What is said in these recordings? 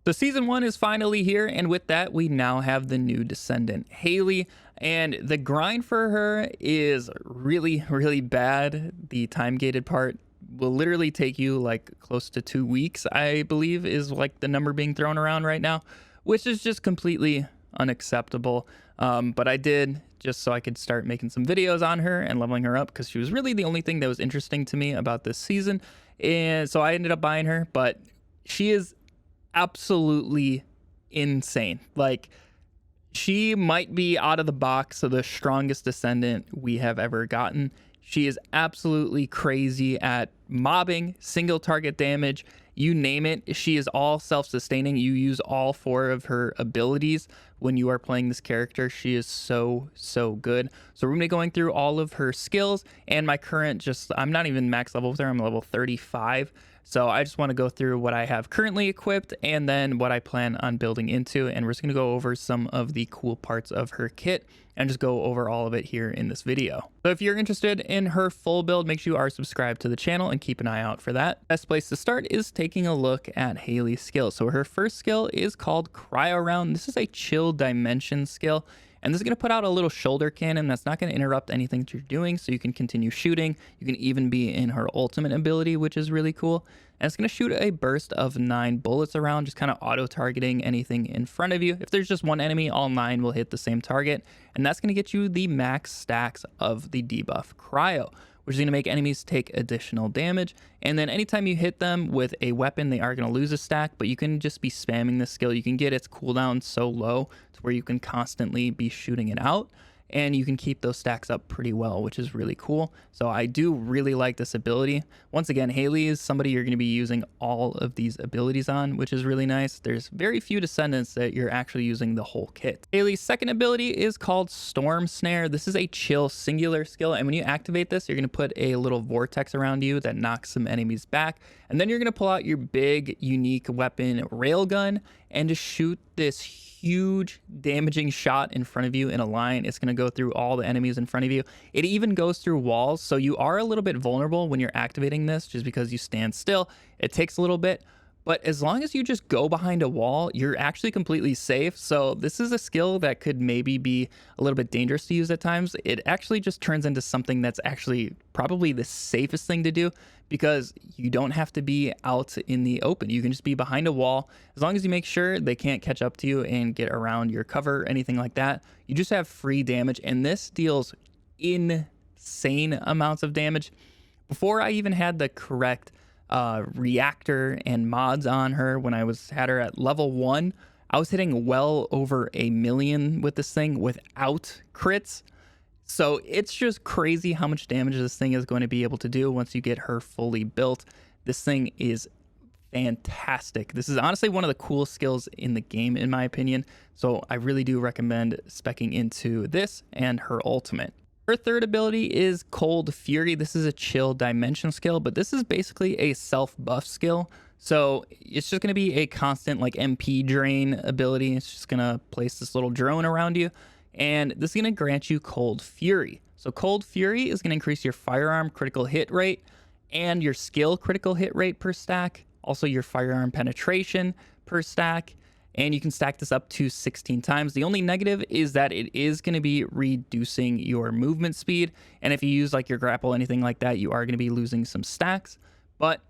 So season 1 is finally here, and with that, we now have the new Descendant, Hailey, and the grind for her is really, really bad. The time-gated part will literally take you like close to 2 weeks, I believe, is like the number being thrown around right now, which is just completely unacceptable. But I did just so I could start making some videos on her and leveling her up because she was really the only thing that was interesting to me about this season. And so I ended up buying her, but she is absolutely insane. Like, she might be out of the box the strongest Descendant we have ever gotten. She is absolutely crazy at mobbing, single target damage, you name it. She is all self-sustaining. You use all 4 of her abilities when you are playing this character. She is so good. So we're gonna be going through all of her skills and my current, I'm not even max level with her, I'm level 35. So I just want to go through what I have currently equipped and then what I plan on building into. And we're just going to go over some of the cool parts of her kit and just go over all of it here in this video. So if you're interested in her full build, make sure you are subscribed to the channel and keep an eye out for that. Best place to start is taking a look at Hailey's skill. So her first skill is called Cryo Round. This is a chill dimension skill. And this is going to put out a little shoulder cannon that's not going to interrupt anything that you're doing, so you can continue shooting. You can even be in her ultimate ability, which is really cool. And it's going to shoot a burst of 9 bullets around, just kind of auto-targeting anything in front of you. If there's just one enemy, all 9 will hit the same target. And that's going to get you the max stacks of the debuff Cryo, which is going to make enemies take additional damage. And then anytime you hit them with a weapon, they are going to lose a stack, but you can just be spamming this skill. You can get its cooldown so low to where you can constantly be shooting it out, and you can keep those stacks up pretty well, which is really cool. So I do really like this ability. Once again, Hailey is somebody you're going to be using all of these abilities on, which is really nice. There's very few Descendants that you're actually using the whole kit. Hailey's second ability is called Storm Snare. This is a chill singular skill, and when you activate this, you're going to put a little vortex around you that knocks some enemies back, and then you're going to pull out your big unique weapon railgun and just shoot this huge damaging shot in front of you in a line. It's going to go through all the enemies in front of you. It even goes through walls, so you are a little bit vulnerable when you're activating this just because you stand still. It takes a little bit, but as long as you just go behind a wall, you're actually completely safe. So this is a skill that could maybe be a little bit dangerous to use at times. It actually just turns into something that's actually probably the safest thing to do, because you don't have to be out in the open. You can just be behind a wall. As long as you make sure they can't catch up to you and get around your cover or anything like that, you just have free damage. And this deals insane amounts of damage. Before I even had the correct reactor and mods on her, when I had her at level 1, I was hitting well over 1 million with this thing without crits. So it's just crazy how much damage this thing is going to be able to do once you get her fully built. This thing is fantastic. This is honestly one of the coolest skills in the game, in my opinion. So I really do recommend speccing into this and her ultimate. Her third ability is Cold Fury. This is a chill dimension skill, but this is basically a self-buff skill. So it's just going to be a constant like MP drain ability. It's just going to place this little drone around you, and this is going to grant you Cold Fury. So Cold Fury is going to increase your firearm critical hit rate and your skill critical hit rate per stack, also your firearm penetration per stack, and you can stack this up to 16 times. The only negative is that it is going to be reducing your movement speed, and if you use like your grapple, anything like that, you are going to be losing some stacks. But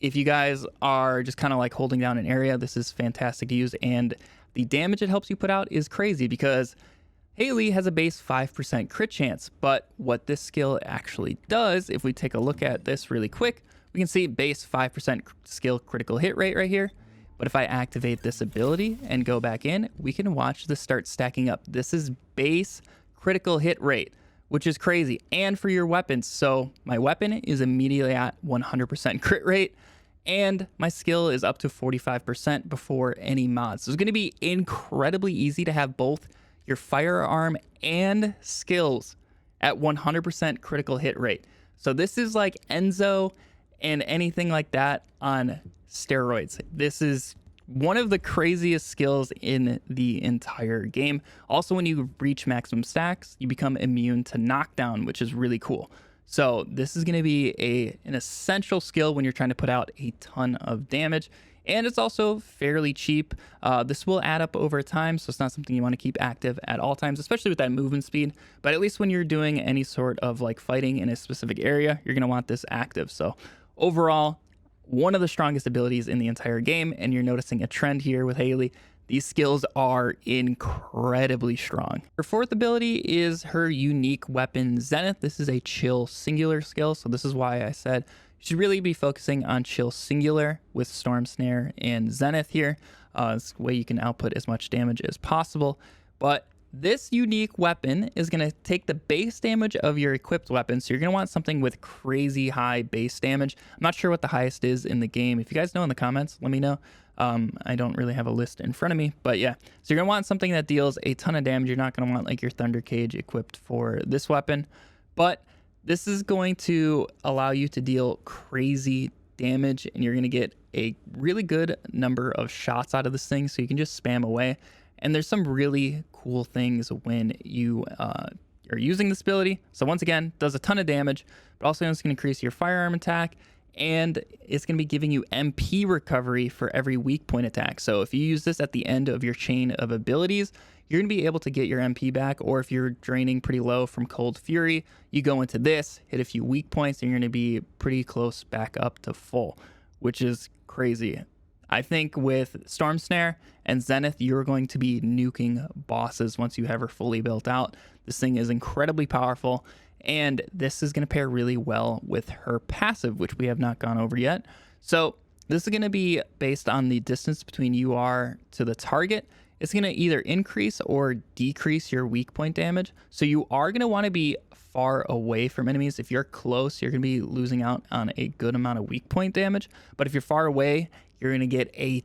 if you guys are just kind of like holding down an area, this is fantastic to use, and the damage it helps you put out is crazy because Hailey has a base 5% crit chance, but what this skill actually does, if we take a look at this really quick, we can see base 5% skill critical hit rate right here. But if I activate this ability and go back in, we can watch this start stacking up. This is base critical hit rate, which is crazy. And for your weapons, so my weapon is immediately at 100% crit rate, and my skill is up to 45% before any mods. So it's going to be incredibly easy to have both your firearm and skills at 100% critical hit rate. So this is like Enzo and anything like that on steroids. This is one of the craziest skills in the entire game. Also, when you reach maximum stacks, you become immune to knockdown, which is really cool. So this is going to be an essential skill when you're trying to put out a ton of damage. and it's also fairly cheap. This will add up over time, so it's not something you want to keep active at all times, especially with that movement speed. But at least when you're doing any sort of like fighting in a specific area, you're going to want this active. So overall, one of the strongest abilities in the entire game, and you're noticing a trend here with Hailey. These skills are incredibly strong. Her fourth ability is her unique weapon, Zenith. This is a chill singular skill, so this is why I said you should really be focusing on chill singular with Storm Snare and Zenith here. It's the way you can output as much damage as possible. But this unique weapon is going to take the base damage of your equipped weapon, so you're going to want something with crazy high base damage. I'm not sure what the highest is in the game. If you guys know in the comments, let me know. I don't really have a list in front of me, but yeah. So you're going to want something that deals a ton of damage. You're not going to want like your Thunder Cage equipped for this weapon, but this is going to allow you to deal crazy damage, and you're going to get a really good number of shots out of this thing, so you can just spam away. And there's some really cool things when you are using this ability. So once again, does a ton of damage, but also it's going to increase your firearm attack, and it's going to be giving you MP recovery for every weak point attack. So if you use this at the end of your chain of abilities, you're going to be able to get your MP back, or if you're draining pretty low from Cold Fury, you go into this, hit a few weak points, and you're going to be pretty close back up to full, which is crazy. I think with Storm Snare and Zenith, you're going to be nuking bosses once you have her fully built out. This thing is incredibly powerful, and this is going to pair really well with her passive, which we have not gone over yet. So this is going to be based on the distance between you are to the target. It's going to either increase or decrease your weak point damage. So you are going to want to be far away from enemies. If you're close, you're going to be losing out on a good amount of weak point damage. But if you're far away, you're going to get a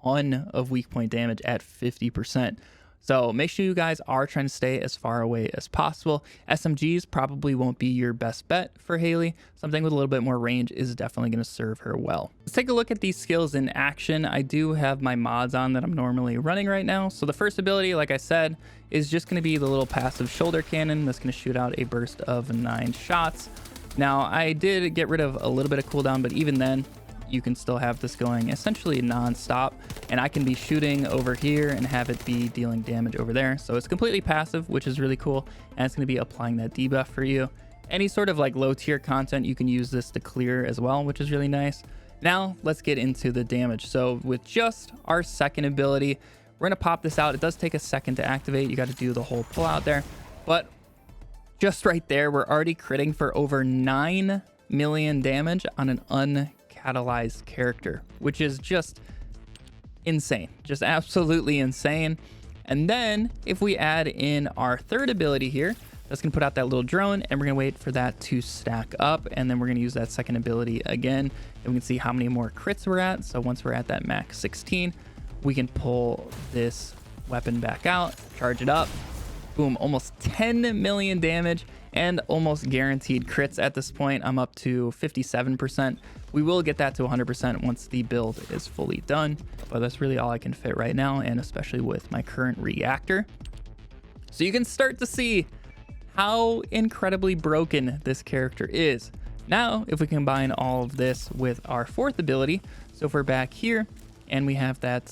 ton of weak point damage at 50%. So make sure you guys are trying to stay as far away as possible. SMGs probably won't be your best bet for Hailey. Something with a little bit more range is definitely going to serve her well. Let's take a look at these skills in action. I do have my mods on that I'm normally running right now. So the first ability, like I said, is just going to be the little passive shoulder cannon that's going to shoot out a burst of 9 shots. Now, I did get rid of a little bit of cooldown, but even then, you can still have this going essentially non-stop, and I can be shooting over here and have it be dealing damage over there. So it's completely passive, which is really cool, and it's going to be applying that debuff for you. Any sort of like low tier content, you can use this to clear as well, which is really nice. Now let's get into the damage. So with just our second ability, we're going to pop this out. It does take a second to activate. You got to do the whole pull out there, but just right there, we're already critting for over 9 million damage on an uncatalyzed character, which is just insane, just absolutely insane. And then if we add in our third ability here, that's gonna put out that little drone, and we're gonna wait for that to stack up, and then we're gonna use that second ability again, and we can see how many more crits we're at. So once we're at that max 16, we can pull this weapon back out, charge it up, boom, almost 10 million damage and almost guaranteed crits at this point. I'm up to 57%. We will get that to 100% once the build is fully done, but that's really all I can fit right now, and especially with my current reactor. So you can start to see how incredibly broken this character is. Now, if we combine all of this with our fourth ability, so if we're back here and we have that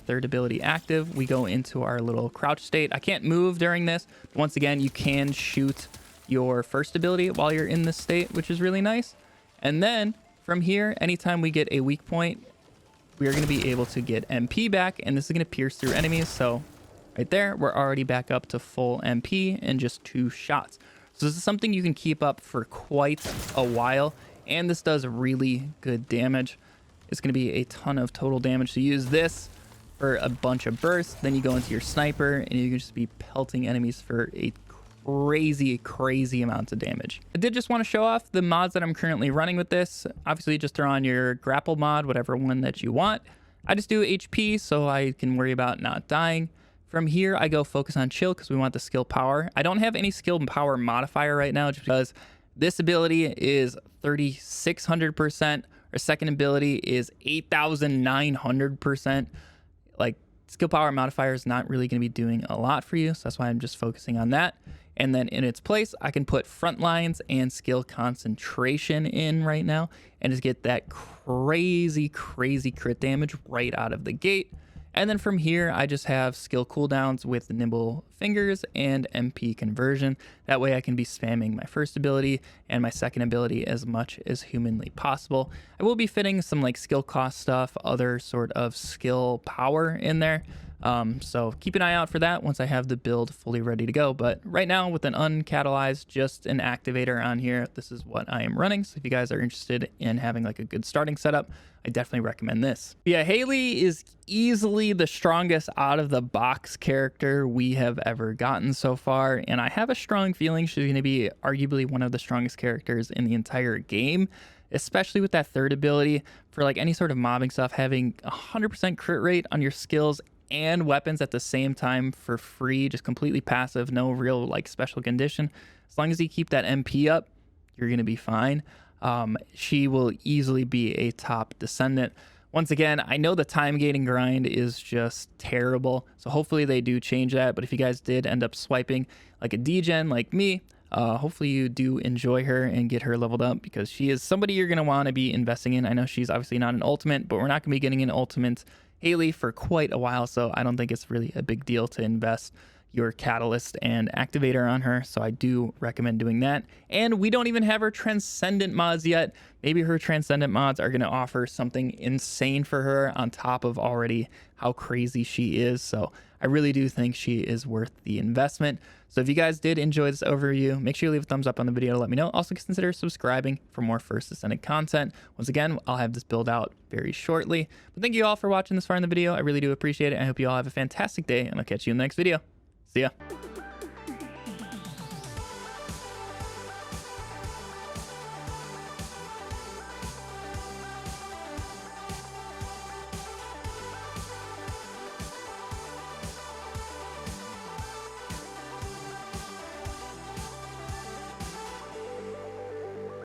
third ability active, we go into our little crouch state. I can't move during this, but once again, you can shoot your first ability while you're in this state, which is really nice. And then from here, anytime we get a weak point, we are going to be able to get MP back, and this is going to pierce through enemies. So right there, we're already back up to full MP in just 2 shots. So this is something you can keep up for quite a while, and this does really good damage. It's going to be a ton of total damage. So use this for a bunch of bursts, then you go into your sniper, and you can just be pelting enemies for a crazy amounts of damage. I did just want to show off the mods that I'm currently running with this. Obviously, just throw on your grapple mod, whatever one that you want. I just do HP so I can worry about not dying. From here, I go focus on chill because we want the skill power. I don't have any skill power modifier right now just because this ability is 3,600%. Our second ability is 8,900%. Like, skill power modifier is not really going to be doing a lot for you, so that's why I'm just focusing on that. And then in its place, I can put front lines and skill concentration in right now and just get that crazy crit damage right out of the gate. And then from here, I just have skill cooldowns with nimble fingers and MP conversion. That way I can be spamming my first ability and my second ability as much as humanly possible. I will be fitting some like skill cost stuff, other sort of skill power in there. So keep an eye out for that once I have the build fully ready to go. But right now with an uncatalyzed, just an activator on here, this is what I am running. So if you guys are interested in having like a good starting setup, I definitely recommend this. Yeah, Hailey is easily the strongest out of the box character we have ever gotten so far. And I have a strong feeling she's going to be arguably one of the strongest characters in the entire game, especially with that third ability for like any sort of mobbing stuff, having 100% crit rate on your skills and weapons at the same time for free, just completely passive, no real like special condition. As long as you keep that MP up, you're gonna be fine. She will easily be a top Descendant. Once again, I know the time gating grind is just terrible, so hopefully they do change that. But if you guys did end up swiping like a degen like me, hopefully you do enjoy her and get her leveled up, because she is somebody you're gonna want to be investing in. I know she's obviously not an ultimate, but we're not gonna be getting an ultimate Hailey for quite a while, so I don't think it's really a big deal to invest your catalyst and activator on her, so I do recommend doing that. And we don't even have her transcendent mods yet. Maybe her transcendent mods are going to offer something insane for her on top of already how crazy she is, so I really do think she is worth the investment. So if you guys did enjoy this overview, make sure you leave a thumbs up on the video to let me know. Also consider subscribing for more First Descendant content. Once again, I'll have this build out very shortly. But thank you all for watching this far in the video. I really do appreciate it. I hope you all have a fantastic day, and I'll catch you in the next video. See ya.